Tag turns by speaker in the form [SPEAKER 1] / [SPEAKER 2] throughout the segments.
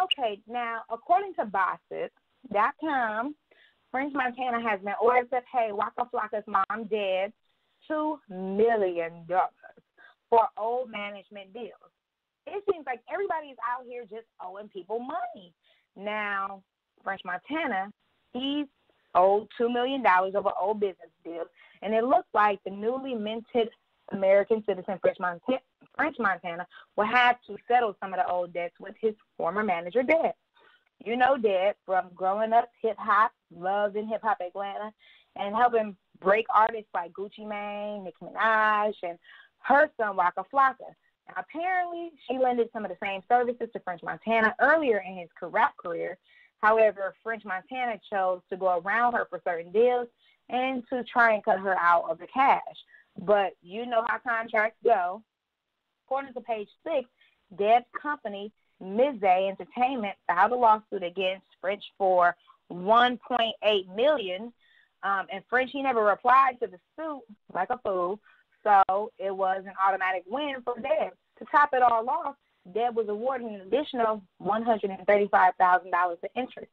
[SPEAKER 1] Okay, now, according to Gossip.com, French Montana has been ordered to pay Waka Flocka's mom, Deb, $2 million for old management deals. It seems like everybody's out here just owing people money. Now, French Montana, he's owed $2 million over old business deals, and it looks like the newly minted American citizen French Montana will have to settle some of the old debts with his former manager, Deb. You know Deb from growing up hip-hop, loving hip-hop Atlanta, and helping break artists like Gucci Mane, Nicki Minaj, and her son, Waka Flocka. Now, apparently, she lended some of the same services to French Montana earlier in his rap career. However, French Montana chose to go around her for certain deals and to try and cut her out of the cash. But you know how contracts go. According to page 6, Deb's company, Mize Entertainment, filed a lawsuit against French for $1.8 million. And French, he never replied to the suit like a fool. So it was an automatic win for Deb. To top it all off, Deb was awarded an additional $135,000 in interest,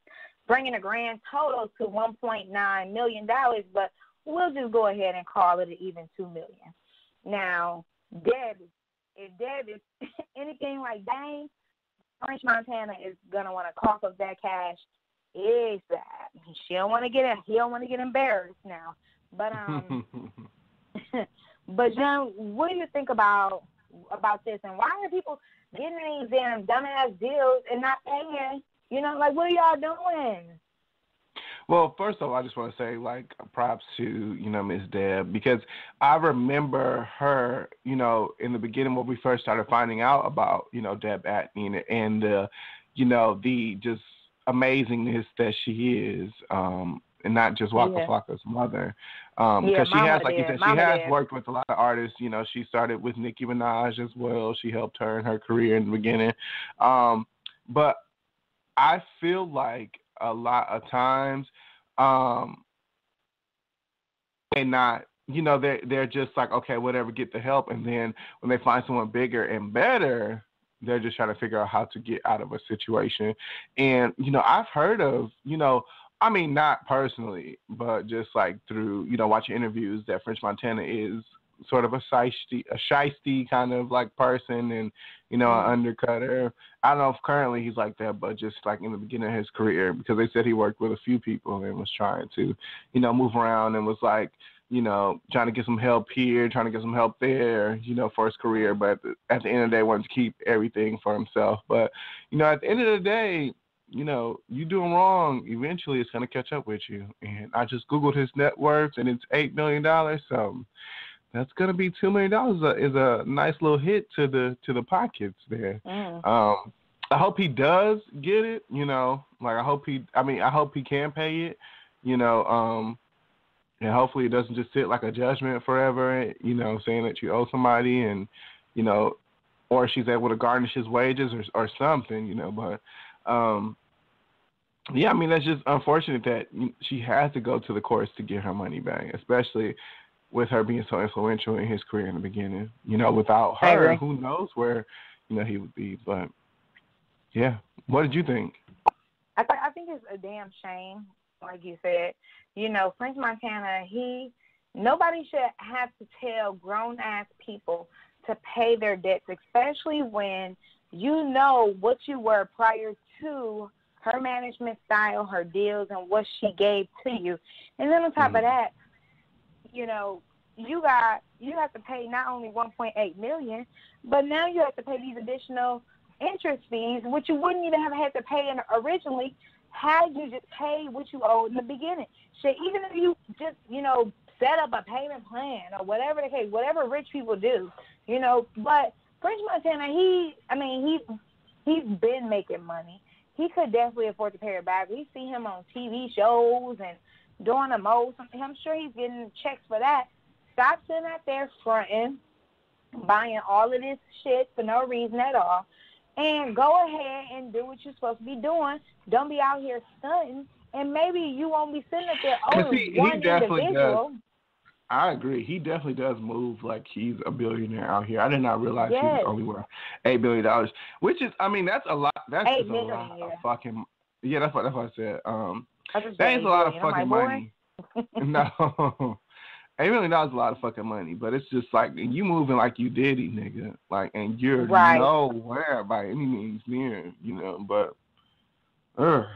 [SPEAKER 1] bringing a grand total to $1.9 million, but we'll just go ahead and call it an even $2 million. Now, if Deb is anything like Dane, French Montana is gonna want to cough up that cash ASAP. He don't want to get embarrassed now. But but John, what do you think about this, and why are people getting these damn dumbass deals and not paying? You know, like, what are y'all doing?
[SPEAKER 2] Well, first of all, I just want to say, like, props to, Miss Deb, because I remember her, in the beginning when we first started finding out about, Deb Antney and the just amazingness that she is, and not just Waka Flocka's mother. Because she has, like you said, she has worked with a lot of artists. She started with Nicki Minaj as well. She helped her in her career in the beginning. But I feel like a lot of times they're just like, okay, whatever, get the help. And then when they find someone bigger and better, they're just trying to figure out how to get out of a situation. And, I've heard of, I mean, not personally, but just like through, watching interviews, that French Montana is sort of a shiesty kind of like person, and, an undercutter. I don't know if currently he's like that, but just like in the beginning of his career, because they said he worked with a few people and was trying to, move around and was like, trying to get some help here, trying to get some help there, for his career. But at the end of the day, wanted to keep everything for himself. But, at the end of the day, you doing wrong, eventually it's going to catch up with you. And I just Googled his net worth, and it's $8 million. So that's going to be $2 million is a nice little hit to the pockets there. I hope he does get it, like I hope he can pay it, and hopefully it doesn't just sit like a judgment forever, saying that you owe somebody, and, or she's able to garnish his wages or something, but, yeah, I mean, that's just unfortunate that she has to go to the courts to get her money back, especially with her being so influential in his career in the beginning. Without her, who knows where, he would be. But, yeah, what did you think?
[SPEAKER 1] I think it's a damn shame, like you said. French Montana, nobody should have to tell grown-ass people to pay their debts, especially when you know what you were prior to her management style, her deals, and what she gave to you. And then on top of that, you have to pay not only $1.8 million, but now you have to pay these additional interest fees, which you wouldn't even have had to pay originally had you just paid what you owed in the beginning. Shit, even if you just, set up a payment plan or whatever the case, whatever rich people do, but French Montana, he's been making money. He could definitely afford to pay her back. We see him on TV shows and doing the most. I'm sure he's getting checks for that. Stop sitting out there fronting, buying all of this shit for no reason at all, and go ahead and do what you're supposed to be doing. Don't be out here stunting, and maybe you won't be sitting up there owing one individual.
[SPEAKER 2] I agree. He definitely does move like he's a billionaire out here. I did not realize he was
[SPEAKER 1] Yes,
[SPEAKER 2] only worth $8 billion, which is, I mean, that's a lot. That's just
[SPEAKER 1] $8
[SPEAKER 2] a lot
[SPEAKER 1] million.
[SPEAKER 2] of
[SPEAKER 1] Yeah,
[SPEAKER 2] fucking. Yeah, that's what I said.
[SPEAKER 1] I just said
[SPEAKER 2] That is a
[SPEAKER 1] $8
[SPEAKER 2] lot of
[SPEAKER 1] billion. I'm
[SPEAKER 2] fucking
[SPEAKER 1] like, boy.
[SPEAKER 2] money. No, $8 million is a lot of fucking money, but it's just like you moving like you Diddy, nigga, like, and you're
[SPEAKER 1] Right.
[SPEAKER 2] nowhere by any means near, but. Ugh.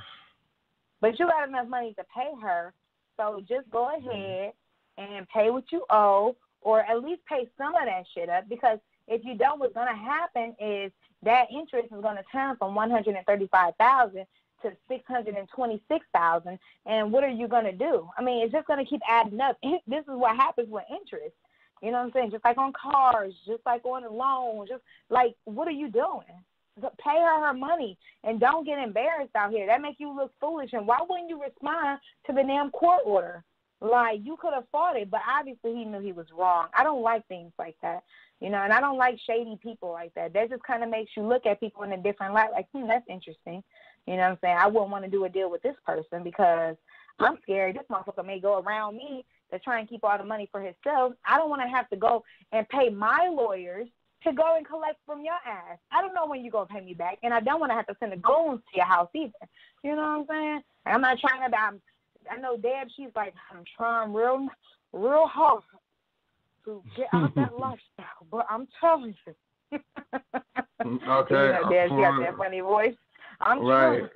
[SPEAKER 1] But you got enough money to pay her, so just go ahead and pay what you owe, or at least pay some of that shit up. Because if you don't, what's gonna happen is that interest is gonna turn from $135,000 to $626,000, and what are you gonna do? I mean, it's just gonna keep adding up. This is what happens with interest. You know what I'm saying? Just like on cars, just like on a loan, just like, what are you doing? Pay her money and don't get embarrassed out here. That makes you look foolish. And why wouldn't you respond to the damn court order? Like, you could have fought it, but obviously he knew he was wrong. I don't like things like that, and I don't like shady people like that. That just kind of makes you look at people in a different light, like, that's interesting. You know what I'm saying? I wouldn't want to do a deal with this person because I'm scared this motherfucker may go around me to try and keep all the money for himself. I don't want to have to go and pay my lawyers to go and collect from your ass. I don't know when you're going to pay me back, and I don't want to have to send the goons to your house either. You know what I'm saying? And I'm not trying to, I know Deb, she's like, I'm trying real hard to get out that lifestyle, but I'm telling you.
[SPEAKER 2] Okay.
[SPEAKER 1] Deb, she got that funny voice. I'm
[SPEAKER 2] right.
[SPEAKER 1] trying.